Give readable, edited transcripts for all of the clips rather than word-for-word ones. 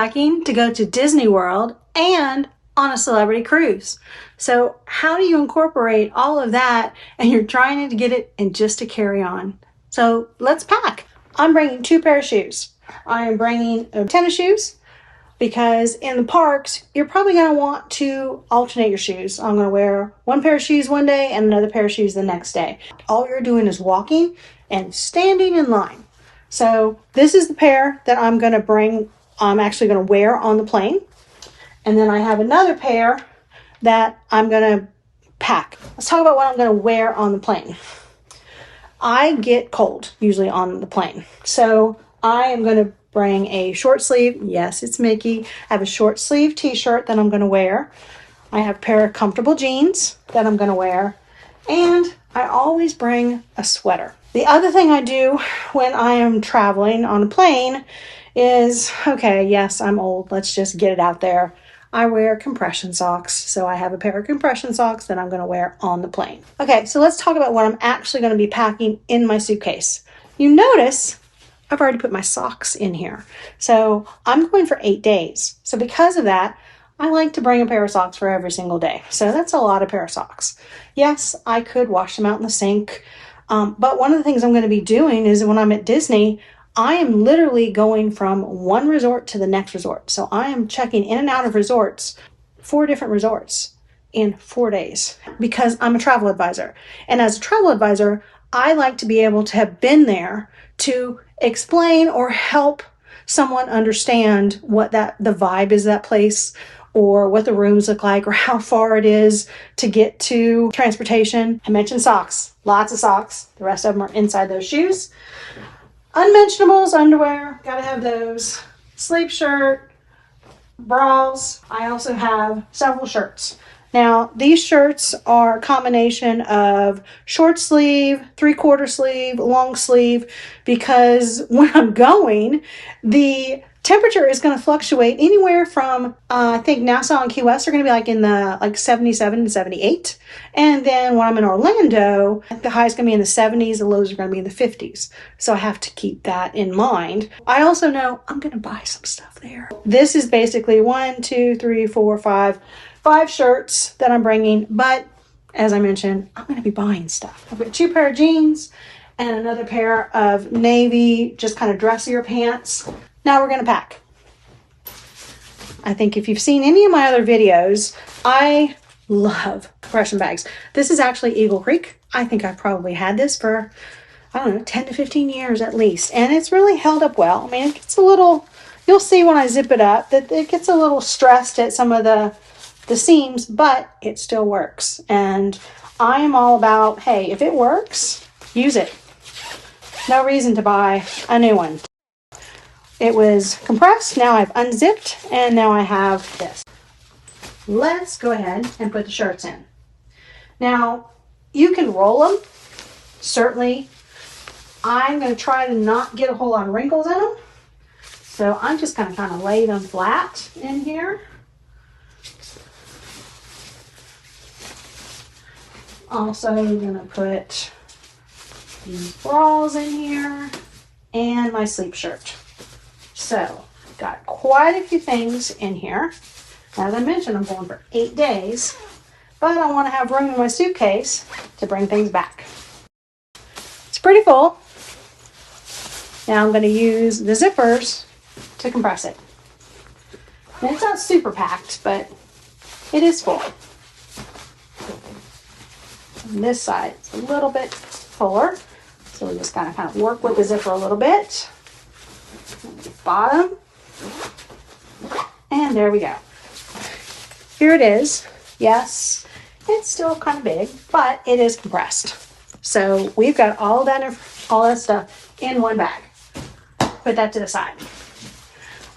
packing to go to Disney World and on a celebrity cruise. So how do you incorporate all of that and you're trying to get it in just a carry-on? So let's pack. I'm bringing 2 pair of shoes. I am bringing tennis shoes because in the parks, you're probably going to want to alternate your shoes. I'm going to wear 1 pair of shoes one day and another pair of shoes the next day. All you're doing is walking and standing in line. So this is the pair that I'm going to bring. I'm actually going to wear on the plane. And then I have another pair that I'm going to pack. Let's talk about what I'm going to wear on the plane. I get cold usually on the plane. So I am going to bring a short sleeve. Yes, it's Mickey. I have a short sleeve t-shirt that I'm going to wear. I have a pair of comfortable jeans that I'm going to wear. And I always bring a sweater. The other thing I do when I am traveling on a plane is, okay, yes, I'm old. Let's just get it out there. I wear compression socks. So I have a pair of compression socks that I'm going to wear on the plane. Okay, so let's talk about what I'm actually going to be packing in my suitcase. You notice I've already put my socks in here. So I'm going for 8 days. So because of that, I like to bring a pair of socks for every single day. So that's a lot of pair of socks. Yes, I could wash them out in the sink. But one of the things I'm going to be doing is when I'm at Disney, I am literally going from one resort to the next resort. So I am checking in and out of resorts, 4 different resorts in 4 days because I'm a travel advisor. And as a travel advisor, I like to be able to have been there to explain or help someone understand what the vibe is of that place, or what the rooms look like, or how far it is to get to transportation. I mentioned socks, lots of socks. The rest of them are inside those shoes. Unmentionables, underwear, gotta have those. Sleep shirt, bras. I also have several shirts. Now, these shirts are a combination of short sleeve, 3/4 sleeve, long sleeve, because when I'm going, the temperature is going to fluctuate anywhere from, I think Nassau and Key West are going to be like in the 77 to 78. And then when I'm in Orlando, the high is going to be in the 70s, the lows are going to be in the 50s. So I have to keep that in mind. I also know I'm going to buy some stuff there. This is basically 5 shirts that I'm bringing. But as I mentioned, I'm going to be buying stuff. I've got 2 pair of jeans and another pair of navy, just kind of dressier pants. Now we're going to pack. I think if you've seen any of my other videos, I love compression bags. This is actually Eagle Creek. I think I've probably had this for, I don't know, 10 to 15 years at least. And it's really held up well. I mean, it gets a little, you'll see when I zip it up that it gets a little stressed at some of the seams, but it still works. And I am all about, hey, if it works, use it. No reason to buy a new one. It was compressed, now I've unzipped, and now I have this. Let's go ahead and put the shirts in. Now, you can roll them. Certainly, I'm going to try to not get a whole lot of wrinkles in them. So I'm just going to kind of lay them flat in here. Also, I'm going to put these bras in here and my sleep shirt. So, got quite a few things in here. As I mentioned, I'm going for 8 days, but I want to have room in my suitcase to bring things back. It's pretty full. Now I'm going to use the zippers to compress it. And it's not super packed, but it is full. And this side is a little bit fuller, so we just kind of work with the zipper a little bit. Bottom, and there we go. Here it is. Yes, it's still kind of big, but it is compressed. So we've got all that stuff in one bag. Put that to the side.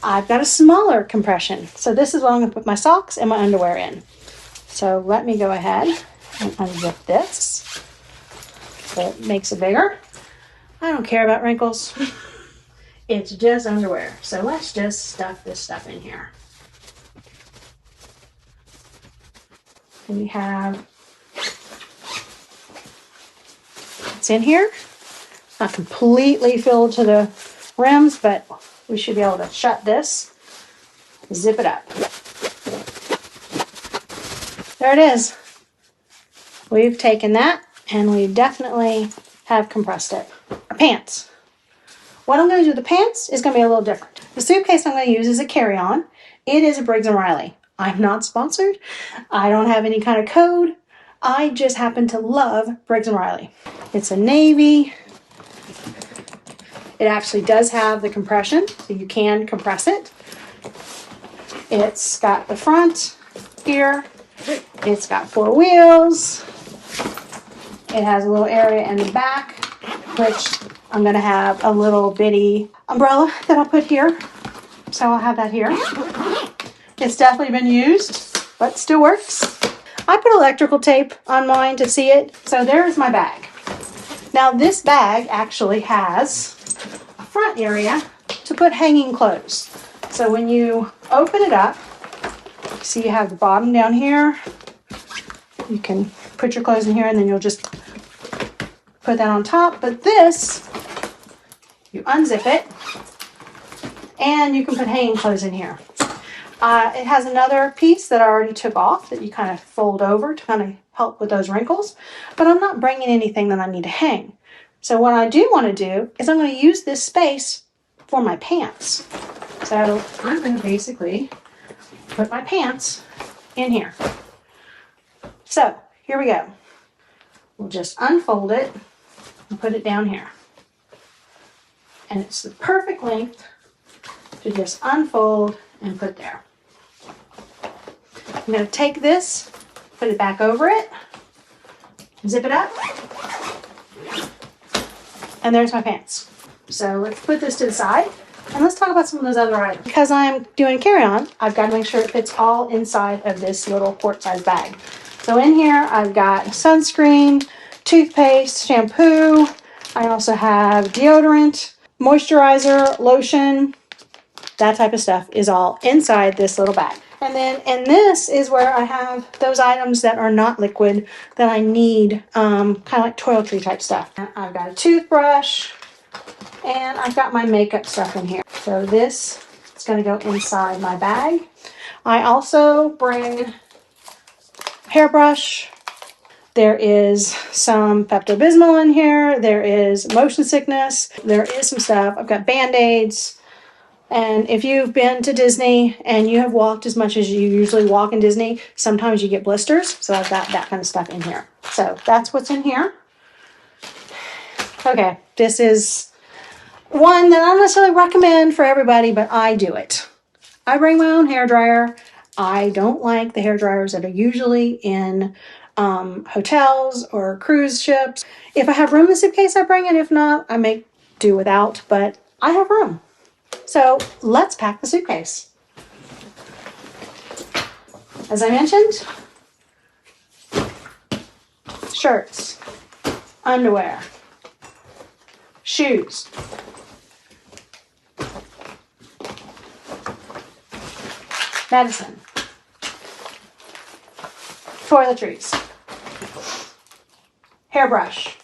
I've got a smaller compression, so this is what I'm going to put my socks and my underwear in. So let me go ahead and unzip this so it makes it bigger. I don't care about wrinkles. It's just underwear. So let's just stuff this stuff in here. And we have, it's in here. It's not completely filled to the rims, but we should be able to shut this zip it up. There it is. We've taken that and we definitely have compressed it. Our pants. What I'm going to do with the pants is going to be a little different. The suitcase I'm going to use is a carry-on. It is a Briggs & Riley. I'm not sponsored. I don't have any kind of code. I just happen to love Briggs & Riley. It's a navy. It actually does have the compression, so you can compress it. It's got the front here. It's got 4 wheels. It has a little area in the back, which I'm going to have a little bitty umbrella that I'll put here. So I'll have that here. It's definitely been used, but still works. I put electrical tape on mine to see it. So there's my bag. Now this bag actually has a front area to put hanging clothes. So when you open it up, see you have the bottom down here. You can put your clothes in here and then you'll just put that on top. But this, you unzip it and you can put hanging clothes in here. It has another piece that I already took off that you kind of fold over to kind of help with those wrinkles. But I'm not bringing anything that I need to hang. So what I do want to do is I'm going to use this space for my pants. So I'm going to basically put my pants in here. So here we go. We'll just unfold it and put it down here. And it's the perfect length to just unfold and put there. I'm going to take this, put it back over it, zip it up, and there's my pants. So let's put this to the side and let's talk about some of those other items. Because I'm doing carry-on, I've got to make sure it fits all inside of this little quart-sized bag. So in here, I've got sunscreen, toothpaste, shampoo. I also have deodorant, moisturizer, lotion. That type of stuff is all inside this little bag. And then in this is where I have those items that are not liquid that I need, kind of like toiletry type stuff. I've got a toothbrush and I've got my makeup stuff in here. So this is going to go inside my bag. I also bring hairbrush. There is some Pepto-Bismol in here. There is motion sickness. There is some stuff. I've got Band-Aids. And if you've been to Disney and you have walked as much as you usually walk in Disney, sometimes you get blisters. So I've got that kind of stuff in here. So that's what's in here. Okay, this is one that I don't necessarily recommend for everybody, but I do it. I bring my own hairdryer. I don't like the hair dryers that are usually in hotels or cruise ships. If I have room in the suitcase, I bring it. If not, I may do without, but I have room. So let's pack the suitcase. As I mentioned, shirts, underwear, shoes, medicine, toiletries, hairbrush,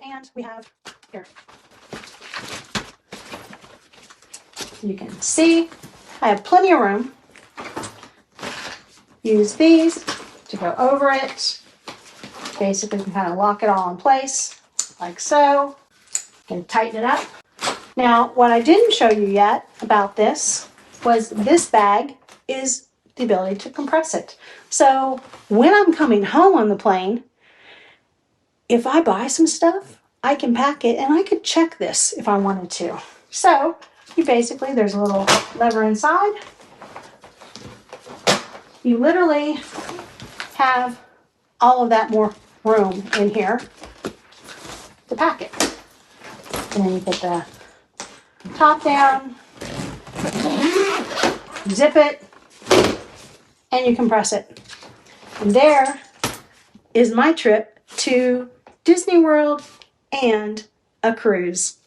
and we have here. You can see I have plenty of room. Use these to go over it. Basically, you can kind of lock it all in place like so. You can tighten it up. Now, what I didn't show you yet about this was this bag is the ability to compress it. So when I'm coming home on the plane, if I buy some stuff, I can pack it and I could check this if I wanted to. So you basically, there's a little lever inside. You literally have all of that more room in here to pack it. And then you put the top down, zip it, and you compress it. And there is my trip to Disney World and a cruise.